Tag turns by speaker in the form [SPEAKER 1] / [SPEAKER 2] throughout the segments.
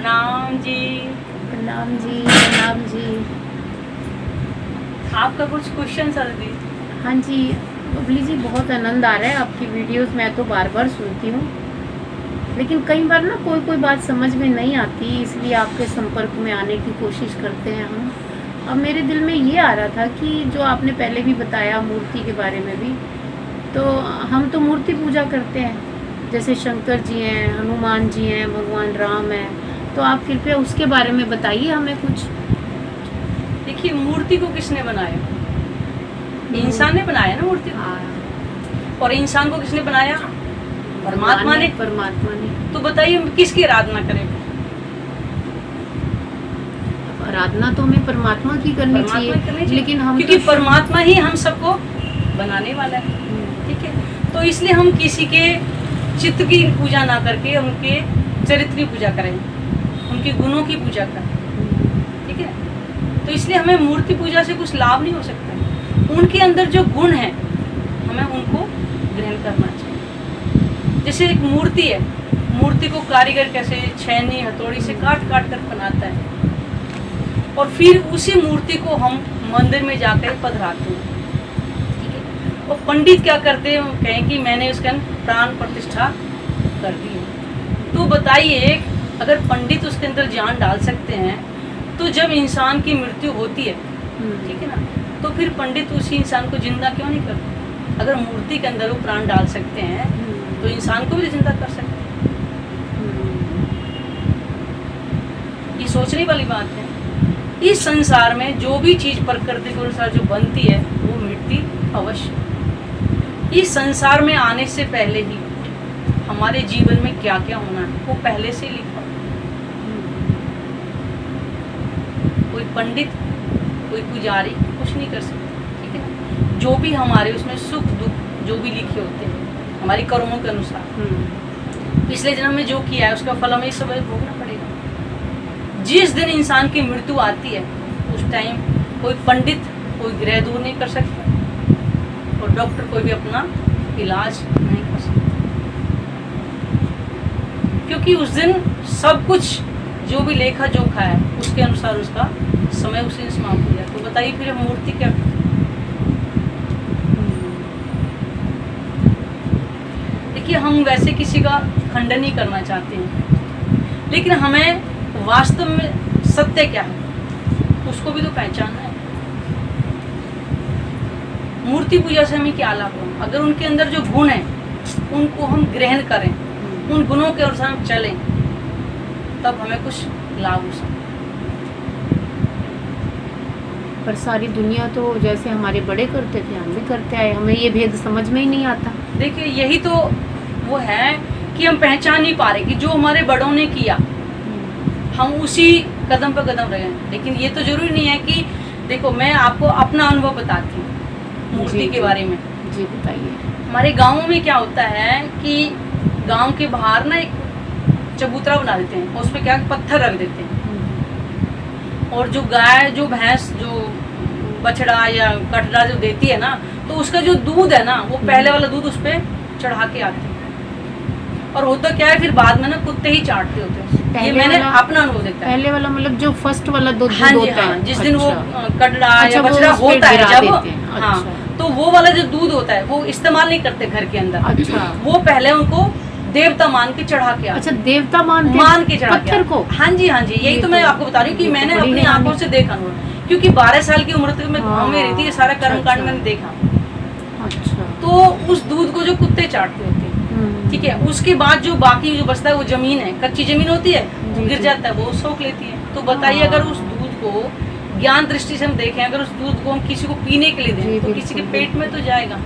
[SPEAKER 1] प्रणाम जी।
[SPEAKER 2] प्रणाम जी, प्रणाम जी।
[SPEAKER 1] आपका कुछ क्वेश्चन सर दी।
[SPEAKER 2] हाँ जी बबली जी, बहुत आनंद आ रहा है आपकी वीडियोस। मैं तो बार बार सुनती हूँ, लेकिन कई बार ना कोई कोई बात समझ में नहीं आती, इसलिए आपके संपर्क में आने की कोशिश करते हैं हम। अब मेरे दिल में ये आ रहा था कि जो आपने पहले भी बताया मूर्ति के बारे में भी, तो हम तो मूर्ति पूजा करते हैं, जैसे शंकर जी हैं, हनुमान जी हैं, भगवान राम हैं, तो आप कृपया उसके बारे में बताइए हमें कुछ।
[SPEAKER 1] देखिए, मूर्ति को किसने बनाया? इंसान ने बनाया ना मूर्ति को।
[SPEAKER 2] हाँ,
[SPEAKER 1] और इंसान को किसने बनाया? परमात्मा ने।
[SPEAKER 2] परमात्मा ने।
[SPEAKER 1] तो बताइए, हम किसकी आराधना करें?
[SPEAKER 2] आराधना तो हमें परमात्मा की करनी चाहिए, लेकिन हम
[SPEAKER 1] क्योंकि
[SPEAKER 2] तो
[SPEAKER 1] परमात्मा ही हम सबको बनाने वाला है। ठीक है, तो इसलिए हम किसी के चित्त की पूजा ना करके उनके चरित्र की पूजा करें, उनके गुणों की पूजा करें। ठीक है, तो इसलिए हमें मूर्ति पूजा से कुछ लाभ नहीं हो सकता। उनके अंदर जो गुण है हमें उनको ग्रहण करना चाहिए। जैसे एक मूर्ति है, मूर्ति को कारीगर कैसे छेनी हथौड़ी से काट काट कर बनाता है, और फिर उसी मूर्ति को हम मंदिर में जाकर पधराते हैं। ठीक है, और पंडित क्या करते हैं, कहें कि मैंने उसके अंदर प्राण प्रतिष्ठा कर दी है। तो बताइए, अगर पंडित उसके अंदर जान डाल सकते हैं, तो जब इंसान की मृत्यु होती है, ठीक है ना, तो फिर पंडित उसी इंसान को जिंदा क्यों नहीं करते? अगर मूर्ति के अंदर वो प्राण डाल सकते हैं, तो इंसान को भी जिंदा कर सकते हैं। ये सोचने वाली बात है। इस संसार में जो भी चीज प्रकृति के अनुसार जो बनती है, वो मिटती अवश्य। इस संसार में आने से पहले ही हमारे जीवन में क्या क्या होना है वो पहले से लिखा। कोई पंडित, कोई पुजारी कुछ नहीं कर सकता। ठीक है ना, जो भी हमारे उसमें सुख दुख जो भी लिखे होते हैं हमारी कर्मों के अनुसार, पिछले जन्म में जो किया है उसका फल हमें इस समय भोगना पड़ेगा। जिस दिन इंसान की मृत्यु आती है, उस टाइम कोई पंडित कोई ग्रह दूर नहीं कर सकता, और डॉक्टर कोई भी अपना इलाज नहीं कर सकता, क्योंकि उस दिन सब कुछ जो भी लेखा जोखा है उसके अनुसार उसका समय उसी दिन समाप्त हो जाए। तो बताइए फिर हम मूर्ति क्या करें? देखिए, हम वैसे किसी का खंडन नहीं करना चाहते हैं, लेकिन हमें वास्तव में सत्य क्या है उसको भी तो पहचानना है। मूर्ति पूजा से हमें क्या लाभ हो? अगर उनके अंदर जो गुण है उनको हम ग्रहण करें, उन गुणों के अनुसार हम चलें, तब हमें कुछ लाभ हो सकता है।
[SPEAKER 2] पर सारी दुनिया तो जैसे हमारे बड़े करते थे हम भी करते आए, हमें ये भेद समझ में ही नहीं आता।
[SPEAKER 1] देखिए, यही तो वो है कि हम पहचान नहीं पा रहे कि जो हमारे बड़ों ने किया हम उसी कदम पर कदम रहे हैं। लेकिन ये तो जरूरी नहीं है कि, देखो मैं आपको अपना अनुभव बताती हूँ मूर्ति के बारे में।
[SPEAKER 2] जी बताइए।
[SPEAKER 1] हमारे गाँव में क्या होता है कि गांव के बाहर ना एक चबूतरा बना देते हैं, और उस पर क्या पत्थर रख देते हैं, और जो गाय जो भैंस जो बछड़ा या कटरा जो देती है ना, तो उसका जो दूध है ना, वो पहले वाला दूध उस पर चढ़ा के आते हैं। और होता क्या है, फिर बाद में ना कुत्ते ही चाटते होते हैं। ये मैंने अपना अनुभव देखा है।
[SPEAKER 2] पहले वाला मतलब जो फर्स्ट वाला दूध
[SPEAKER 1] हाँ जी,
[SPEAKER 2] होता
[SPEAKER 1] हाँ,
[SPEAKER 2] है,
[SPEAKER 1] जिस दिन वो कटरा या
[SPEAKER 2] वो
[SPEAKER 1] बछड़ा
[SPEAKER 2] उस पे
[SPEAKER 1] होता है
[SPEAKER 2] गिरा
[SPEAKER 1] जब,
[SPEAKER 2] देते हैं।
[SPEAKER 1] हाँ, तो वो वाला जो दूध होता है वो इस्तेमाल नहीं करते घर के अंदर।
[SPEAKER 2] अच्छा,
[SPEAKER 1] वो पहले उनको देवता मान के चढ़ा के आते।
[SPEAKER 2] अच्छा, देवता मान के
[SPEAKER 1] चढ़ा
[SPEAKER 2] पत्थर को।
[SPEAKER 1] हाँ जी, हाँ जी, यही तो मैं आपको बता रही हूँ कि मैंने अपनी आंखों से देखा, क्योंकि 12 साल की उम्र तक मैं गाँव में रहती, ये सारा कर्मकांड मैंने देखा।
[SPEAKER 2] अच्छा,
[SPEAKER 1] तो उस दूध को जो कुत्ते चाटते होते हैं, ठीक है, उसके बाद जो बाकी जो बचता है वो जमीन है, कच्ची जमीन होती है, वो गिर जाता है, वो सोख लेती है। तो बताइए, अगर उस दूध को ज्ञान दृष्टि से हम देखें, अगर उस दूध को हम किसी को पीने के लिए दें, तो किसी के पेट में तो जाएगा।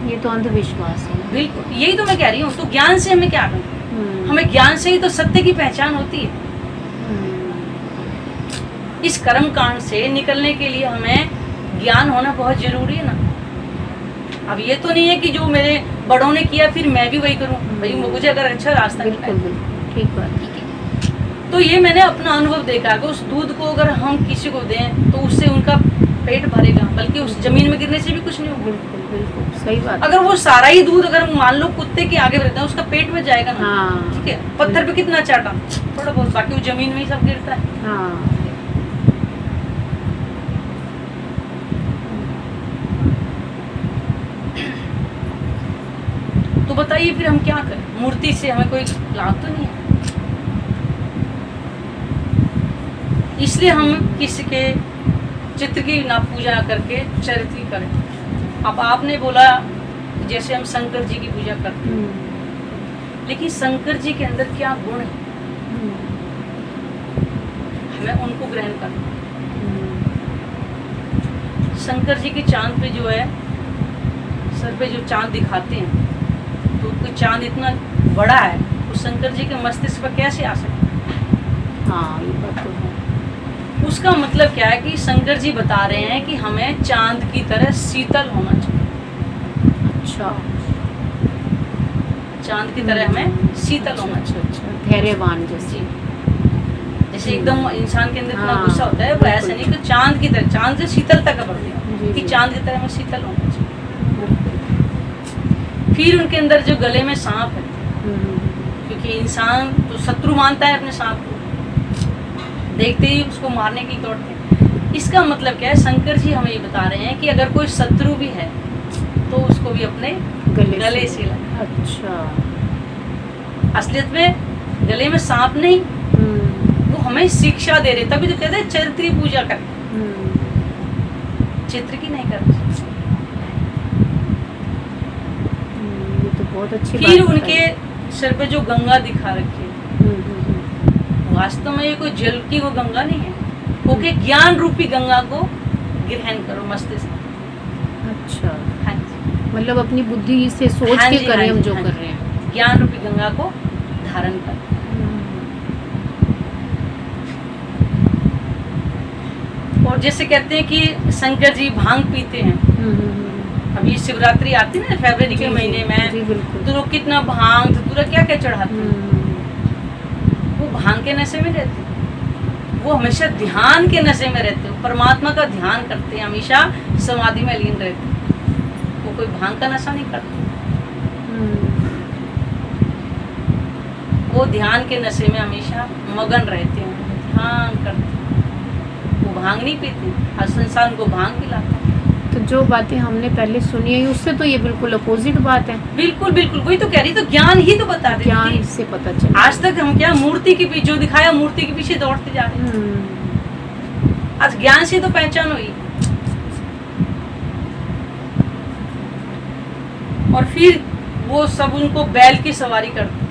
[SPEAKER 2] ये तो अंधविश्वास है।
[SPEAKER 1] बिल्कुल, यही तो मैं कह रही हूँ। तो ज्ञान से हमें क्या करना? हमें ज्ञान से ही तो सत्य की पहचान होती है। इस कर्म कांड से निकलने के लिए हमें ज्ञान होना बहुत जरूरी है ना। अब ये तो नहीं है कि जो मेरे बड़ों ने किया फिर मैं भी वही करूं। भाई मुझे अगर अच्छा रास्ता मिला,
[SPEAKER 2] ठीक बात, ठीक है।
[SPEAKER 1] तो ये मैंने अपना अनुभव देखा कि उस दूध को अगर हम किसी को दें तो उससे उनका पेट भरेगा, बल्कि उस जमीन में गिरने से भी कुछ नहीं होगा।
[SPEAKER 2] बिल्कुल सही बात है।
[SPEAKER 1] अगर वो सारा ही दूध अगर मान लो कुत्ते के आगे रहता है, उसका पेट में जाएगा ना।
[SPEAKER 2] हाँ
[SPEAKER 1] ठीक है, पत्थर पे कितना चाटा, थोड़ा बहुत, बाकी वो जमीन में ही सब गिरता है।
[SPEAKER 2] हाँ
[SPEAKER 1] तो बताइए फिर हम क्या करें, मूर्ति से हमें कोई लाभ तो नहीं है। इसलिए हम किसी के चित्र की ना पूजा करके चरित्र की करें। अब आपने बोला जैसे हम शंकर जी की पूजा करते हैं, लेकिन शंकर जी के अंदर क्या गुण है, हमें उनको ग्रहण करना। शंकर जी के चांद पे जो है, सर पे जो चांद दिखाते हैं, तो कोई चांद इतना बड़ा है, वो शंकर जी के मस्तिष्क पर कैसे आ सकता?
[SPEAKER 2] हाँ ये बात तो है।
[SPEAKER 1] उसका मतलब क्या है कि शंकर जी बता रहे हैं कि हमें चांद की तरह शीतल होना चाहिए।
[SPEAKER 2] अच्छा,
[SPEAKER 1] चांद की तरह हमें शीतल होना चाहिए।
[SPEAKER 2] अच्छा, धैर्यवान जैसे।
[SPEAKER 1] जैसे एकदम इंसान के अंदर इतना
[SPEAKER 2] हाँ,
[SPEAKER 1] गुस्सा होता है, वो ऐसा नहीं कि चांद की तरह, चांद से शीतलता का बढ़ गया
[SPEAKER 2] जी,
[SPEAKER 1] कि
[SPEAKER 2] जी।
[SPEAKER 1] चांद की तरह हमें शीतल होना चाहिए। फिर उनके अंदर जो गले में सांप है, क्योंकि इंसान तो शत्रु मानता है अपने सांप को, देखते ही उसको मारने की दौड़ते हैं। इसका मतलब क्या है, शंकर जी हमें ये बता रहे हैं कि अगर कोई शत्रु भी है तो उसको भी अपने गले से लगा।
[SPEAKER 2] अच्छा,
[SPEAKER 1] असलियत में गले में सांप नहीं, वो हमें शिक्षा दे रहे, तभी तो कहते हैं चरित्र की पूजा कर, चित्र की नहीं कर।
[SPEAKER 2] ये तो बहुत अच्छी
[SPEAKER 1] फिर
[SPEAKER 2] बात
[SPEAKER 1] उनके सर पे जो गंगा दिखा रखी है, वास्तव में ये कोई जल की वो गंगा नहीं है, ओके, ज्ञान रूपी गंगा को ग्रहण करो मस्तिष्क।
[SPEAKER 2] अच्छा,
[SPEAKER 1] हाँ जी,
[SPEAKER 2] मतलब अपनी बुद्धि से सोच
[SPEAKER 1] हाँ
[SPEAKER 2] के
[SPEAKER 1] जी,
[SPEAKER 2] करें
[SPEAKER 1] हाँ
[SPEAKER 2] हम
[SPEAKER 1] जी,
[SPEAKER 2] जो
[SPEAKER 1] हाँ
[SPEAKER 2] कर
[SPEAKER 1] जी।
[SPEAKER 2] रहे हैं।
[SPEAKER 1] ज्ञान रूपी गंगा को धारण कर। और जैसे कहते हैं कि शंकर जी भांग पीते हैं, अभी शिवरात्रि आती है ना फरवरी के महीने में,
[SPEAKER 2] जी बिल्कुल।
[SPEAKER 1] तो लोग कितना भांग धतूरा क्या क्या चढ़ाते हैं। वो भांग के नशे में रहते हैं, वो हमेशा ध्यान के नशे में रहते हैं, परमात्मा का ध्यान करते हैं, हमेशा समाधि में लीन रहते हैं, वो कोई भांग का नशा नहीं करते, वो ध्यान के नशे में हमेशा मगन रहते हैं, ध्यान करते हैं, वो भांग नहीं पीते। हर संसार को भांग पिलाता है।
[SPEAKER 2] तो जो बातें हमने पहले सुनी है उससे तो ये बिल्कुल अपोजिट बात है।
[SPEAKER 1] बिल्कुल बिल्कुल, वही तो कह रही, तो ज्ञान ही तो बता देती
[SPEAKER 2] ज्ञान
[SPEAKER 1] थी।
[SPEAKER 2] इससे पता चला।
[SPEAKER 1] आज तक हम क्या मूर्ति के पीछे, जो दिखाया मूर्ति के पीछे दौड़ते जा रहे हैं, आज ज्ञान से तो पहचान हुई। और फिर वो सब उनको बैल की सवारी करते।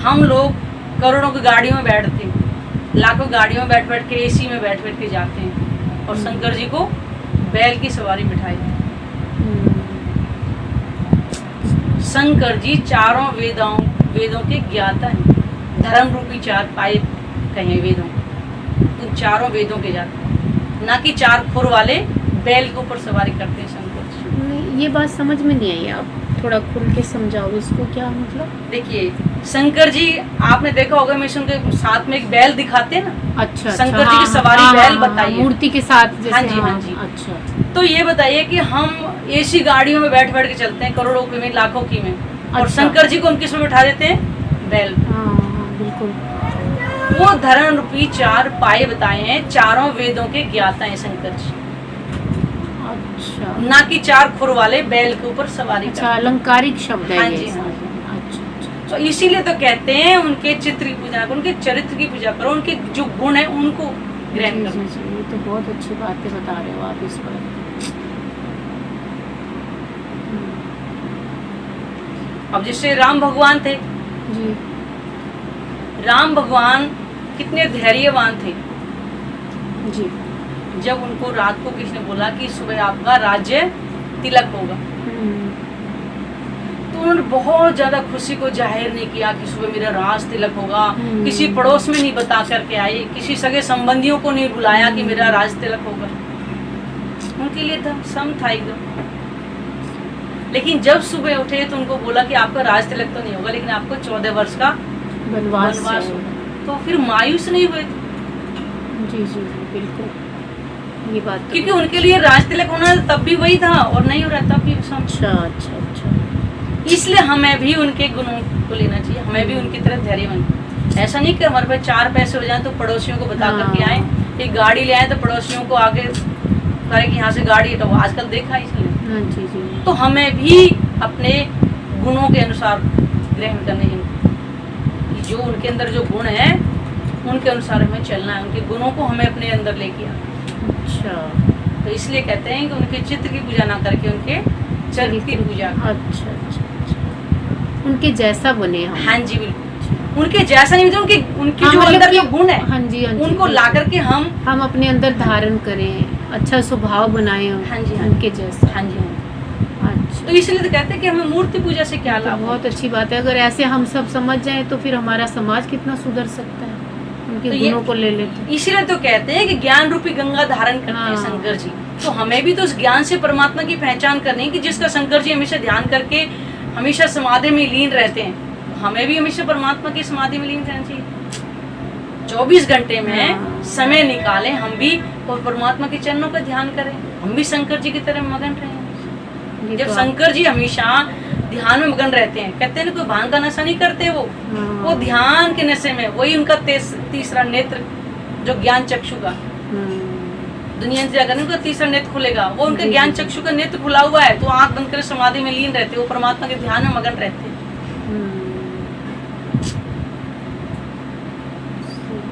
[SPEAKER 1] हम लोग करोड़ों की गाड़ियों में बैठते हैं, लाखों गाड़ियों में बैठ बैठ के, एसी में बैठ बैठ के जाते हैं, और शंकर जी को बैल की सवारी बिठाई। शंकर जी चारों वेदों के ज्ञाता हैं, धर्म रूपी चार पाए कहें वेदों, उन चारों वेदों के जाते, ना कि चार खुर वाले बैल के ऊपर सवारी करते हैं शंकर जी।
[SPEAKER 2] नहीं, ये बात समझ में नहीं आई, आप थोड़ा खुल के समझाओ इसको, क्या मतलब?
[SPEAKER 1] देखिए शंकर जी, आपने देखा होगा मिशन के साथ में एक बैल दिखाते हैं ना।
[SPEAKER 2] अच्छा,
[SPEAKER 1] शंकर जी की सवारी बैल बताइए,
[SPEAKER 2] मूर्ति के साथ जैसे।
[SPEAKER 1] हाँ जी, हाँ जी।
[SPEAKER 2] अच्छा,
[SPEAKER 1] तो ये बताइए कि हम एसी गाड़ियों में बैठ बैठ के चलते हैं, करोड़ों की में, लाखों की में, और
[SPEAKER 2] अच्छा।
[SPEAKER 1] शंकर जी को हम किस में बैठा देते हैं? बैल।
[SPEAKER 2] हाँ बिल्कुल।
[SPEAKER 1] वो धर्म रूपी चार पाए बताए हैं, चारों वेदों के ज्ञाता हैं शंकर जी,
[SPEAKER 2] अच्छा,
[SPEAKER 1] ना कि चार खुर वाले बैल के ऊपर सवारी
[SPEAKER 2] अच्छा,
[SPEAKER 1] करते हैं।
[SPEAKER 2] अलंकारिक शब्द है
[SPEAKER 1] हाँ
[SPEAKER 2] ये
[SPEAKER 1] जी, हाँ
[SPEAKER 2] सारे।
[SPEAKER 1] जी।
[SPEAKER 2] अच्छा,
[SPEAKER 1] तो इसीलिए तो कहते हैं उनके चित्र की पूजा करो, उनके चरित्र की पूजा करो, उनके जो गुण है उनको ग्रहण
[SPEAKER 2] जी,
[SPEAKER 1] करो।
[SPEAKER 2] जी, जी, ये तो बहुत अच्छी बातें बता रहे हो आप इस पर।
[SPEAKER 1] अब जैसे राम भगवान थे,
[SPEAKER 2] जी,
[SPEAKER 1] राम भगवान कितने धैर्यवान थे।
[SPEAKER 2] जी,
[SPEAKER 1] जब उनको रात को किसी ने बोला कि सुबह आपका राज्य तिलक होगा, तो उन्होंने बहुत ज्यादा खुशी को जाहिर नहीं किया कि सुबह मेरा राज तिलक होगा। किसी पड़ोस में नहीं बता करके आए, किसी सगे संबंधियों को नहीं बुलाया कि मेरा राज तिलक होगा। उनके लिए था सम था एकदम। लेकिन जब सुबह उठे तो उनको बोला कि आपका राज तिलक तो नहीं होगा, लेकिन आपको 14 वर्ष का
[SPEAKER 2] वनवास
[SPEAKER 1] वनवास होगा। तो फिर मायूस नहीं हुए थे।
[SPEAKER 2] जी, जी, जी, बिल्कुल। ये बात तो
[SPEAKER 1] क्योंकि उनके लिए राज तिलक होना तब भी वही था और नहीं हो रहा तब भी सम।
[SPEAKER 2] अच्छा अच्छा अच्छा।
[SPEAKER 1] इसलिए हमें भी उनके गुणों को लेना चाहिए, हमें भी उनकी तरह धैर्यवान। ऐसा नहीं कि हमारे पास 4 पैसे हो जाए तो पड़ोसियों को बता करके आए, एक गाड़ी ले आए तो पड़ोसियों को आगे कहे कि यहाँ से गाड़ी हटाओ, आजकल देखा इसलिए।
[SPEAKER 2] हाँ जी जी।
[SPEAKER 1] तो हमें भी अपने गुणों के अनुसार ग्रहण करने हैं, जो उनके अंदर जो गुण है उनके अनुसार हमें चलना है, उनके गुणों को हमें अपने अंदर लेके आना।
[SPEAKER 2] अच्छा,
[SPEAKER 1] तो इसलिए कहते हैं कि उनके चित्र की पूजा ना करके उनके चरित्र की पूजा।
[SPEAKER 2] अच्छा अच्छा अच्छा, उनके जैसा बने हम।
[SPEAKER 1] हाँ जी बिल्कुल, उनके जैसा नहीं, उनके उनके जो
[SPEAKER 2] मतलब
[SPEAKER 1] अंदर
[SPEAKER 2] कि-
[SPEAKER 1] जो गुण है
[SPEAKER 2] हाँ जी हाँ जी,
[SPEAKER 1] उनको ला करके हम
[SPEAKER 2] अपने अंदर धारण करें, अच्छा स्वभाव बनाए
[SPEAKER 1] हाँ जी, हाँ
[SPEAKER 2] उनके जैसा।
[SPEAKER 1] हाँ जी हाँ।
[SPEAKER 2] अच्छा,
[SPEAKER 1] तो इसलिए तो कहते हैं कि हमें मूर्ति पूजा से क्या
[SPEAKER 2] तो
[SPEAKER 1] लाभ।
[SPEAKER 2] बहुत अच्छी बात है। अगर ऐसे हम सब समझ जाएं तो फिर हमारा समाज कितना सुधर सकता है, उनके
[SPEAKER 1] तो ये-
[SPEAKER 2] गुणों को ले लेते।
[SPEAKER 1] इसीलिए तो कहते हैं कि ज्ञान रूपी गंगा धारण करते हैं
[SPEAKER 2] हाँ।
[SPEAKER 1] शंकर जी। तो हमें भी तो उस ज्ञान से परमात्मा की पहचान करनी है कि जिसका शंकर जी हमेशा ध्यान करके हमेशा समाधि में लीन रहते हैं, हमें भी हमेशा परमात्मा की समाधि में लीन रहना चाहिए। 24 घंटे में
[SPEAKER 2] हाँ।
[SPEAKER 1] समय निकालें हम भी और परमात्मा के चरणों का ध्यान करें, हम भी शंकर जी की तरह मगन रहें।
[SPEAKER 2] ये
[SPEAKER 1] जब
[SPEAKER 2] तो
[SPEAKER 1] शंकर जी हमेशा ध्यान में मगन रहते हैं, कहते हैं ना कोई भांग का नशा नहीं करते
[SPEAKER 2] हाँ।
[SPEAKER 1] वो ध्यान के नशे में, वही उनका तीसरा नेत्र जो ज्ञान चक्षु का दुनिया से जाकर उनका तीसरा नेत्र खुलेगा, वो उनका
[SPEAKER 2] जी,
[SPEAKER 1] ज्ञान
[SPEAKER 2] जी।
[SPEAKER 1] चक्षु का नेत्र खुला हुआ है, तो आंख बंद कर समाधि में लीन रहते, वो परमात्मा के ध्यान में मगन रहते हैं।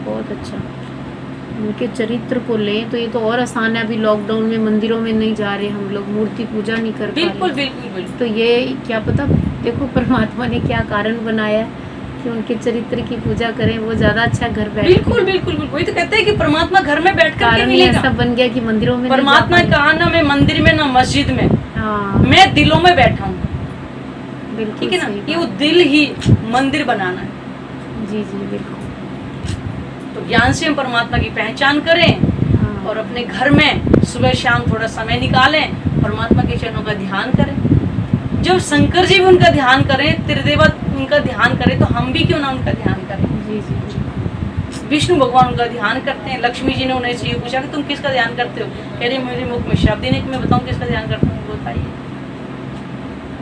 [SPEAKER 2] बहुत अच्छा। उनके चरित्र को लें तो ये तो और आसान है। अभी लॉकडाउन में मंदिरों में नहीं जा रहे हम लोग, मूर्ति पूजा नहीं कर पा
[SPEAKER 1] बिल्कुल
[SPEAKER 2] रहे,
[SPEAKER 1] बिल्कुल बिल्कुल।
[SPEAKER 2] तो ये क्या पता, देखो परमात्मा ने क्या कारण बनाया कि उनके चरित्र की पूजा करें, वो ज्यादा अच्छा घर बैठ के।
[SPEAKER 1] बिल्कुल बिल्कुल बिल्कुल, वही तो कहते हैं कि परमात्मा घर में बैठ करके
[SPEAKER 2] कारण ही
[SPEAKER 1] मिलेगा।
[SPEAKER 2] ऐसा बन गया कि मंदिरों में नहीं जा
[SPEAKER 1] परमात्मा
[SPEAKER 2] पाए।
[SPEAKER 1] कहा ना मैं मंदिर में ना मस्जिद में,
[SPEAKER 2] हाँ
[SPEAKER 1] मैं दिलों में बैठा हूँ।
[SPEAKER 2] बिल्कुल
[SPEAKER 1] ठीक है ना,
[SPEAKER 2] सही
[SPEAKER 1] ये वो
[SPEAKER 2] बात।
[SPEAKER 1] दिल ही मंदिर बनाना है।
[SPEAKER 2] जी जी बिल्कुल।
[SPEAKER 1] तो ज्ञान से हम परमात्मा की पहचान करें
[SPEAKER 2] हाँ।
[SPEAKER 1] और अपने घर में सुबह शाम थोड़ा समय निकालें, परमात्मा के चरणों का ध्यान करें। जब शंकर जी भी उनका ध्यान करें, त्रिदेवा उनका ध्यान करें, तो हम भी क्यों ना उनका ध्यान करें।
[SPEAKER 2] जी जी जी।
[SPEAKER 1] विष्णु भगवान उनका ध्यान करते हैं। लक्ष्मी जी ने उन्हें से पूछा कि तुम किसका ध्यान करते हो, कह रही मेरे मुख में शब्द ही नहीं कि मैं बताऊं किसका ध्यान करता हूँ, बताइए।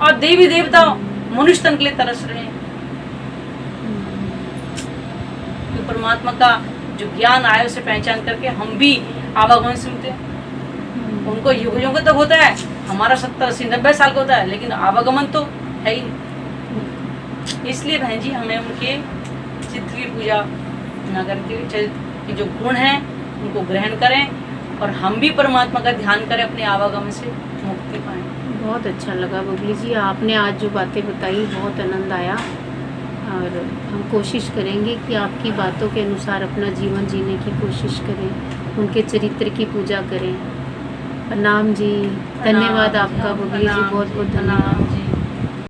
[SPEAKER 1] और देवी देवता मनुष्य तन के लिए तरस रहे हैं, तो परमात्मा का जो ज्ञान आया उसे पहचान करके हम भी आवागमन सुनते हैं। उनको युग युग तक होता है, हमारा 70 80 90 साल का होता है, लेकिन आवागमन तो है ही नहीं। इसलिए बहन जी हमें उनके चित्र की पूजा न करके चरित्र के जो गुण हैं उनको ग्रहण करें और हम भी परमात्मा का ध्यान करें, अपने आवागमन से मुक्ति पाएं।
[SPEAKER 2] बहुत अच्छा लगा बबली जी, आपने आज जो बातें बताई बहुत आनंद आया, और हम कोशिश करेंगे कि आपकी बातों के अनुसार अपना जीवन जीने की कोशिश करें, उनके चरित्र की पूजा करें। प्रणाम जी, धन्यवाद आपका बबली जी, बहुत बहुत धन्यवाद।
[SPEAKER 1] जी।